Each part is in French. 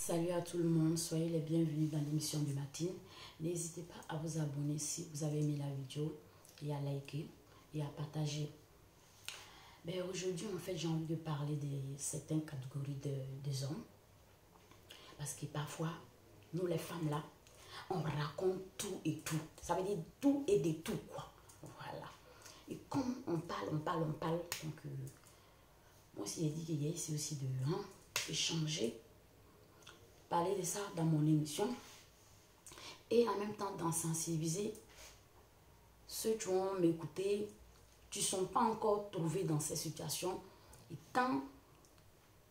Salut à tout le monde, soyez les bienvenus dans l'émission du matin. N'hésitez pas à vous abonner si vous avez aimé la vidéo et à liker et à partager. Ben, aujourd'hui, en fait, j'ai envie de parler de certaines catégories des hommes. Parce que parfois, nous les femmes là, on raconte tout et tout. Ça veut dire tout et de tout, quoi. Voilà. Et comme on parle. Donc, moi aussi, j'ai dit qu'il y a ici aussi de échanger, parler de ça dans mon émission. Et en même temps, d'en sensibiliser ceux qui vont m'écouter, qui ne sont pas encore trouvés dans ces situations. Et quand,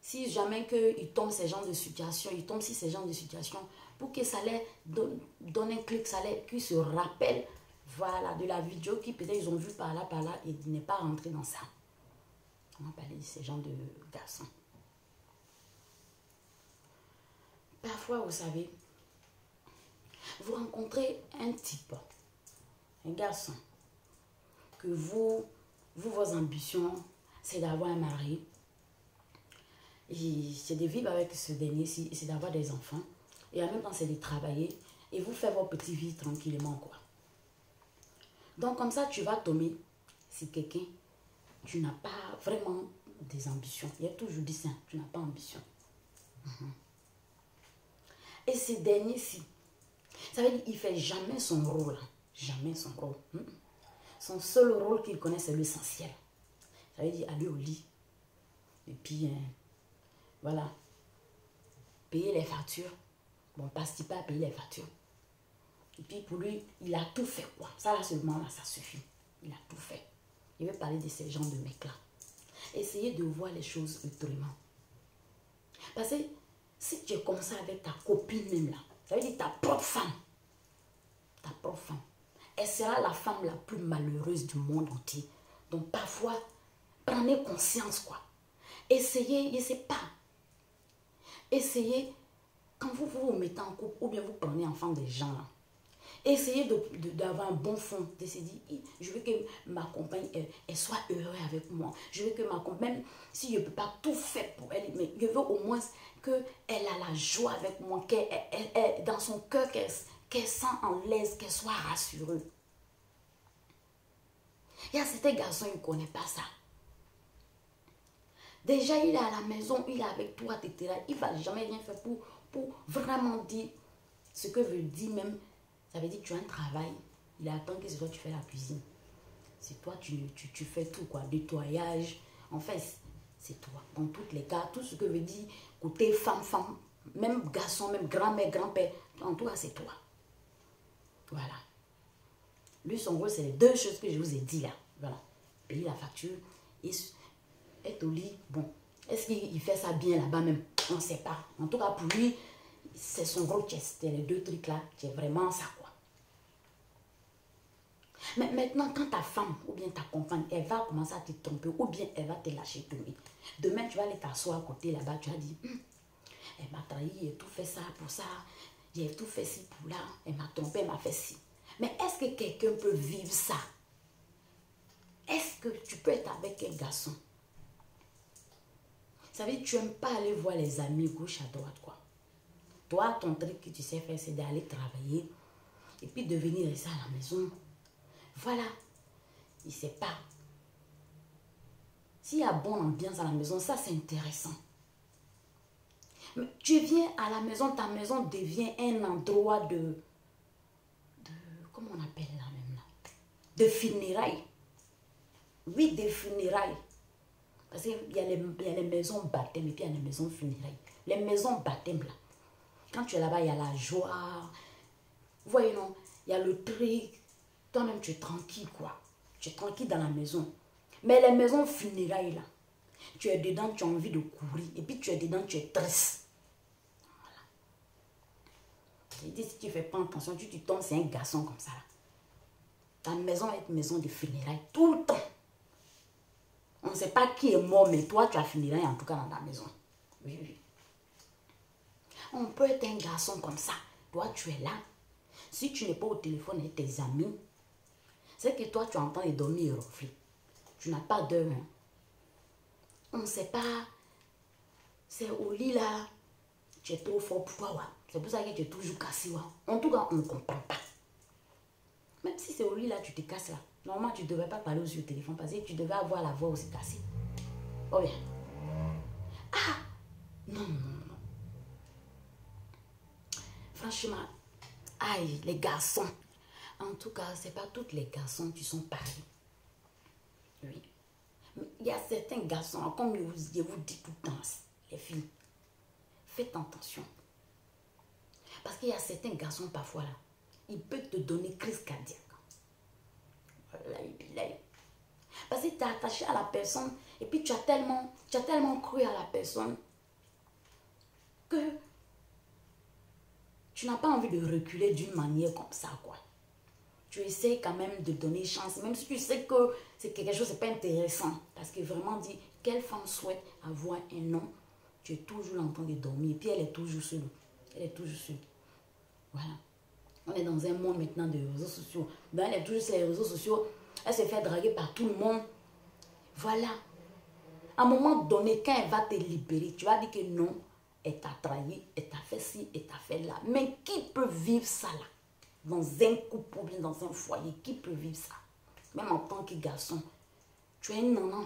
si jamais ils tombent ces genres de situations, ils tombent sur ces genres de situations, pour que ça leur donne un clic, ça leur, qu'ils se rappellent, voilà, de la vidéo qui peut-être ils ont vu par là, et n'est pas rentré dans ça. On va parler de ces genres de garçons. Parfois, vous savez, vous rencontrez un type, un garçon, que vos ambitions, c'est d'avoir un mari, et c'est de vivre avec ce dernier-ci, c'est d'avoir des enfants, et en même temps, c'est de travailler, et vous faites votre petite vie tranquillement, quoi. Donc, comme ça, tu vas tomber si quelqu'un, tu n'as pas vraiment des ambitions. Il y a toujours dit ça, tu n'as pas ambition. Et ce dernier-ci, ça veut dire qu'il ne fait jamais son rôle. Jamais son rôle. Son seul rôle qu'il connaît, c'est l'essentiel. Ça veut dire aller au lit. Et puis, voilà. Payer les factures. Bon, passe-t-il pas à payer les factures. Et puis, pour lui, il a tout fait, quoi. Ça, là, seulement, là, ça suffit. Il a tout fait. Je vais parler de ces gens de mecs-là. Essayez de voir les choses autrement. Parce que si tu es comme ça avec ta copine même là, ça veut dire ta propre femme. Ta propre femme. Elle sera la femme la plus malheureuse du monde entier. Donc parfois, prenez conscience, quoi. Essayez, je ne sais pas. Essayez, quand vous mettez en couple, ou bien vous prenez enfant des gens là, essayez d'avoir un bon fond, de se dire, je veux que ma compagne elle soit heureuse avec moi. Je veux que ma compagne, même si je ne peux pas tout faire pour elle, mais je veux au moins qu'elle a la joie avec moi, qu'elle dans son cœur, qu'elle sent en l'aise, qu'elle soit rassurée. Il y a certains garçons, ils ne connaissent pas ça. Déjà, il est à la maison, il est avec toi, etc. Il ne va jamais rien faire pour vraiment dire ce que veut dire même. Ça veut dire que tu as un travail, il attend que c'est toi tu fais la cuisine. C'est toi, tu fais tout, quoi. Nettoyage. En fait, c'est toi. Dans tous les cas, tout ce que veut dire côté femme, même garçon, même grand-mère, grand-père, en tout cas, c'est toi. Voilà. Lui, son rôle, c'est les deux choses que je vous ai dit là. Voilà. Payer la facture et être au lit. Bon, est-ce qu'il fait ça bien là-bas même? On ne sait pas. En tout cas, pour lui, c'est son rôle. C'était les deux trucs là. C'est vraiment ça, quoi. Mais maintenant, quand ta femme ou bien ta compagne, elle va commencer à te tromper ou bien elle va te lâcher tomber. Demain, tu vas aller t'asseoir à côté là-bas, tu vas dire, elle m'a trahi, elle a tout fait ça pour ça, j'ai tout fait ci pour là, elle m'a trompé, elle m'a fait ci. Mais est-ce que quelqu'un peut vivre ça? Est-ce que tu peux être avec un garçon? Ça veut dire que tu n'aimes pas aller voir les amis gauche à droite, quoi. Toi, ton truc que tu sais faire, c'est d'aller travailler et puis de venir rester à la maison. Voilà, il ne sait pas. S'il y a bonne ambiance à la maison, ça c'est intéressant. Mais tu viens à la maison, ta maison devient un endroit de comment on appelle là même là? De funérailles. Oui, des funérailles. Parce qu'il y a les maisons baptême et puis il y a les maisons funérailles. Les maisons baptême là. Quand tu es là-bas, il y a la joie. Vous voyez non? Il y a le truc. Toi-même, tu es tranquille, quoi. Tu es tranquille dans la maison. Mais les maisons funérailles, là, tu es dedans, tu as envie de courir. Et puis, tu es dedans, tu es triste. Voilà. Je dis, si tu ne fais pas attention, tu tombes, c'est un garçon comme ça. Là. Ta maison est une maison de funérailles tout le temps. On ne sait pas qui est mort, mais toi, tu as funérailles en tout cas dans ta maison. Oui, oui. On peut être un garçon comme ça. Toi, tu es là. Si tu n'es pas au téléphone avec tes amis, c'est que toi, tu entends les dormir et ronfler. Tu n'as pas d'heure. On ne sait pas. C'est au lit là. tu es trop fort pour toi. C'est pour ça que tu es toujours cassé. En tout cas, on ne comprend pas. Même si c'est au lit là, tu te casses là. Normalement, tu ne devrais pas parler aussi au téléphone parce que tu devais avoir la voix aussi cassée. Oh bien. Ah! Non, non, non. Franchement, aïe, les garçons. En tout cas, ce n'est pas tous les garçons qui sont pareils. Oui. Mais il y a certains garçons, comme je vous dis tout le temps, les filles, faites attention. Parce qu'il y a certains garçons parfois là, ils peuvent te donner crise cardiaque. Parce que tu es attaché à la personne et puis tu as tellement cru à la personne que tu n'as pas envie de reculer d'une manière comme ça, quoi. Tu essaies quand même de donner chance, même si tu sais que c'est quelque chose, c'est pas intéressant. Parce que vraiment, dit, quelle femme souhaite avoir un homme, tu es toujours en train de dormir, et puis elle est toujours seule. Elle est toujours seule. Voilà. On est dans un monde maintenant de réseaux sociaux. Donc elle est toujours sur les réseaux sociaux. Elle se fait draguer par tout le monde. Voilà. À un moment donné, quand elle va te libérer, tu vas dire que non, elle t'a trahi, elle t'a fait ci, elle t'a fait là. Mais qui peut vivre ça là? Dans un couple ou bien dans un foyer, qui peut vivre ça? Même en tant que garçon, tu es un nanan,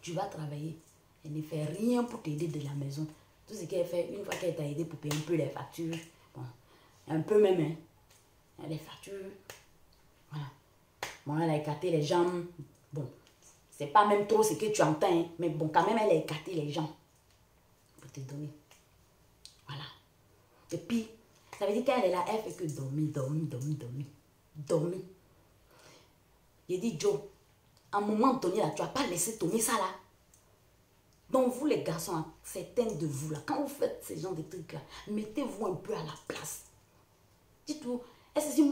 tu vas travailler. Elle ne fait rien pour t'aider de la maison. Tout ce qu'elle fait, une fois qu'elle t'a aidé pour payer un peu les factures, bon, un peu même, hein, les factures, voilà. Bon, elle a écarté les jambes, bon, c'est pas même trop ce que tu entends, hein, mais bon, quand même, elle a écarté les jambes pour te donner. Voilà. Et puis, ça veut dire qu'elle est là, elle fait que dormir. Il dit, Joe, à un moment donné, là, tu vas pas laisser tomber ça là. Donc vous les garçons, certains de vous là, quand vous faites ce genre de trucs là, mettez-vous un peu à la place. Dites-vous, est-ce que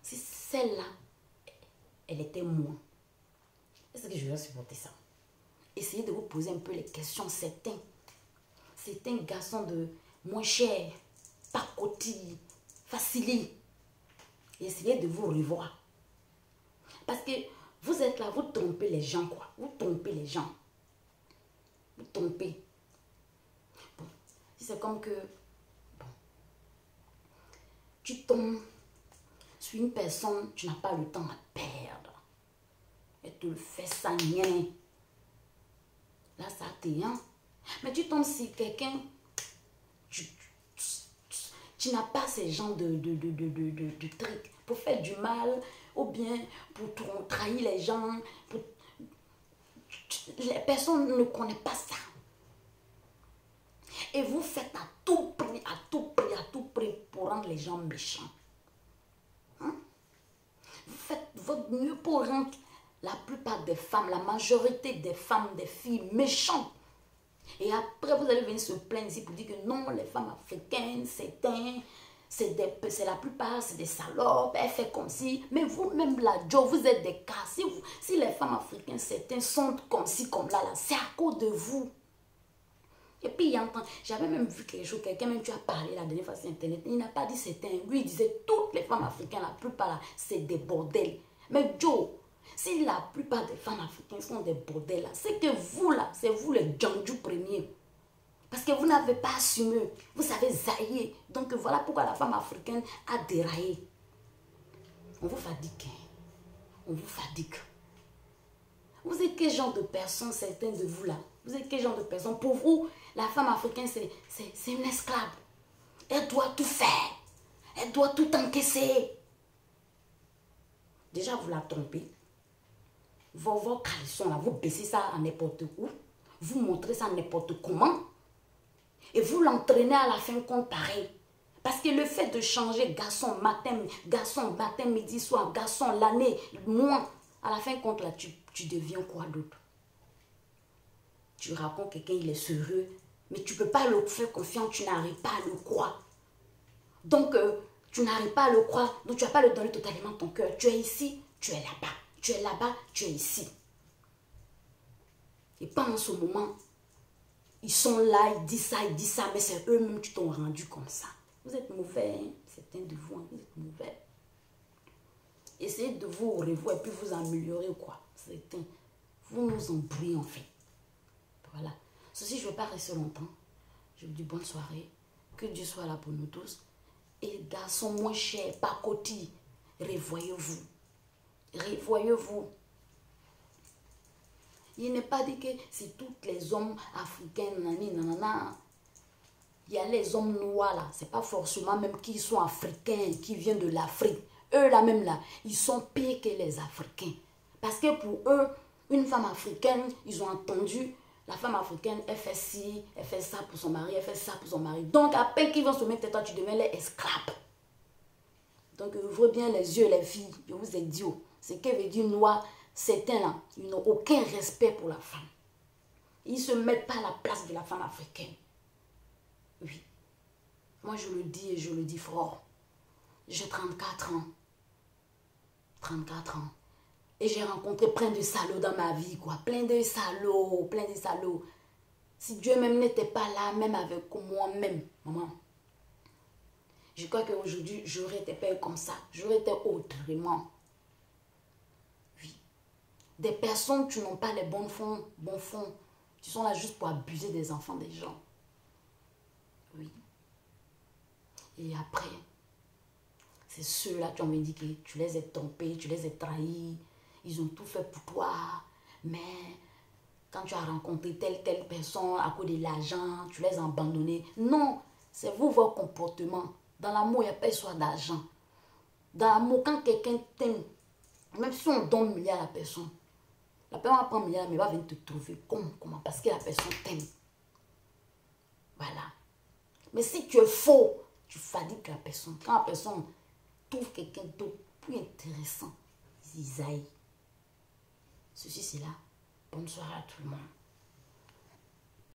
si celle-là, elle était moi, est-ce que je vais supporter ça? Essayez de vous poser un peu les questions. Certains garçons de moins cher, pas côté, facile. Essayez de vous revoir. Parce que vous êtes là, vous trompez les gens, quoi. Vous trompez les gens. Vous trompez. Bon, si c'est comme que, bon, tu tombes sur une personne, tu n'as pas le temps à perdre. Elle te le fait ça, rien. Là, ça t'ayant. Mais tu tombes sur quelqu'un, tu n'as pas ces genres de trucs pour faire du mal ou bien pour trahir les gens. Les personnes ne connaissent pas ça. Et vous faites à tout prix pour rendre les gens méchants. Hein? Vous faites votre mieux pour rendre la plupart des femmes, la majorité des femmes, des filles méchantes. Et après, vous allez venir se plaindre ici pour dire que non, les femmes africaines, c'est la plupart, c'est des salopes, elles font comme si. Mais vous-même, là, Joe, vous êtes des cas. Si les femmes africaines, certains sont comme ci, comme là, c'est à cause de vous. Et puis, j'avais même vu quelque chose, quelqu'un même tu as parlé la dernière fois sur Internet, il n'a pas dit certains, lui il disait toutes les femmes africaines, la plupart là, c'est des bordels. Mais Joe, si la plupart des femmes africaines sont des bordels là, c'est que vous là, c'est vous les Djandjou premiers. Parce que vous n'avez pas assumé, vous savez zailler. Donc voilà pourquoi la femme africaine a déraillé. On vous fatigue. On vous fatigue. Vous êtes quel genre de personne, certains de vous là? Vous êtes quel genre de personne? Pour vous, la femme africaine, c'est une esclave. Elle doit tout faire. Elle doit tout encaisser. Déjà, vous la trompez. Vos caleçons là, vous baissez ça à n'importe où. Vous montrez ça n'importe comment. Et vous l'entraînez à la fin compte pareil. Parce que le fait de changer garçon, matin, midi, soir, garçon, l'année, mois, à la fin compte là, tu deviens quoi d'autre? Tu racontes quelqu'un, il est sérieux, mais tu ne peux pas le faire confiance, tu n'arrives pas à le croire. Donc, tu n'arrives pas à le croire, donc tu ne vas pas le donner totalement ton cœur. Tu es ici, tu es là-bas. Tu es là-bas, tu es ici. Et pendant ce moment, ils sont là, ils disent ça, mais c'est eux-mêmes qui t'ont rendu comme ça. Vous êtes mauvais, hein? Certains de vous, hein? Vous êtes mauvais. Essayez de vous revoir et puis vous améliorer, quoi. Certains, vous nous embrouillez en fait. Voilà. Ceci, je ne vais pas rester longtemps. Je vous dis bonne soirée. Que Dieu soit là pour nous tous. Et garçons moins chers, pacotille, revoyez-vous. Revoyez-vous. Il n'est pas dit que c'est tous les hommes africains, nanana. Il y a les hommes noirs là, c'est pas forcément même qu'ils sont africains, qui viennent de l'Afrique. Eux là même là, ils sont pires que les Africains. Parce que pour eux, une femme africaine, ils ont entendu, la femme africaine, elle fait ci, elle fait ça pour son mari, elle fait ça pour son mari. Donc à peine qu'ils vont se mettre toi, tu deviens les esclaves. Donc ouvrez bien les yeux les filles, je vous ai dit. Ce que veut dire noir, certains là, ils n'ont aucun respect pour la femme. Ils ne se mettent pas à la place de la femme africaine. Oui. Moi, je le dis et je le dis fort. J'ai 34 ans. 34 ans. Et j'ai rencontré plein de salauds dans ma vie, quoi. Plein de salauds, plein de salauds. Si Dieu même n'était pas là, même avec moi-même, maman, je crois qu'aujourd'hui, j'aurais été père comme ça. J'aurais été autrement. Oui. Des personnes qui n'ont pas les bons fonds, qui sont là juste pour abuser des enfants des gens. Oui. Et après, c'est ceux-là qui ont me dit que tu les as trompés, tu les as trahis. Ils ont tout fait pour toi. Mais quand tu as rencontré telle personne à cause de l'argent, tu les as abandonnés. Non, c'est vous, vos comportements. Dans l'amour, il n'y a pas besoin d'argent. Dans l'amour, quand quelqu'un t'aime, même si on donne 1 milliard à la personne va prendre 1 milliard, mais va venir te trouver. Comment? Parce que la personne t'aime. Voilà. Mais si tu es faux, tu fatigues la personne. Quand la personne trouve quelqu'un d'autre plus intéressant, zizaï. Ceci, c'est là. Bonne soirée à tout le monde.